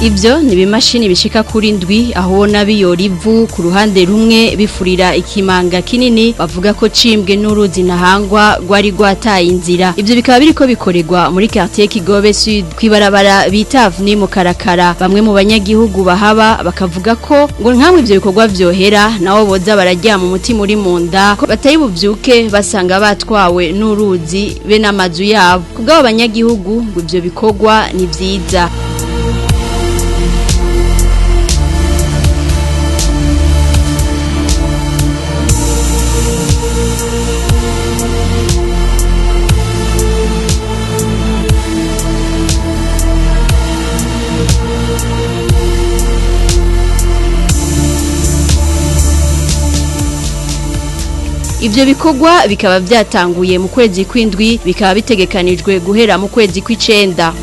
Ibyo ni ibimashini bishika kuri ndwi aho ubona biyora ivu ku ruhande rumwe bifurira ikimanga kinini bavuga ko cimbwe n'uruzi Ntahangwa rwari rwataye inzira. Ibyo bikaba biriko bikorerwa muri quartier Kigobe Sud kwibarabara bita Avenue mu Karakara. Bamwe mu banyagihugu bahaba bakavuga ko ngo nkamwe ivyo bikorwa vyohera nawo boza bararyama umutima uri mu nda ko batayi buvyuke basanga batwawe n'uruzi be n'amazu yabo. Kubw'abo banyagihugu ngo ivyo bikorwa ni vyiza. Ibyo bikorwa bikaba byatanguye mu kwezi kw'indwi bikaba bitegekanijwe guhera mu kwezi kw'icenda.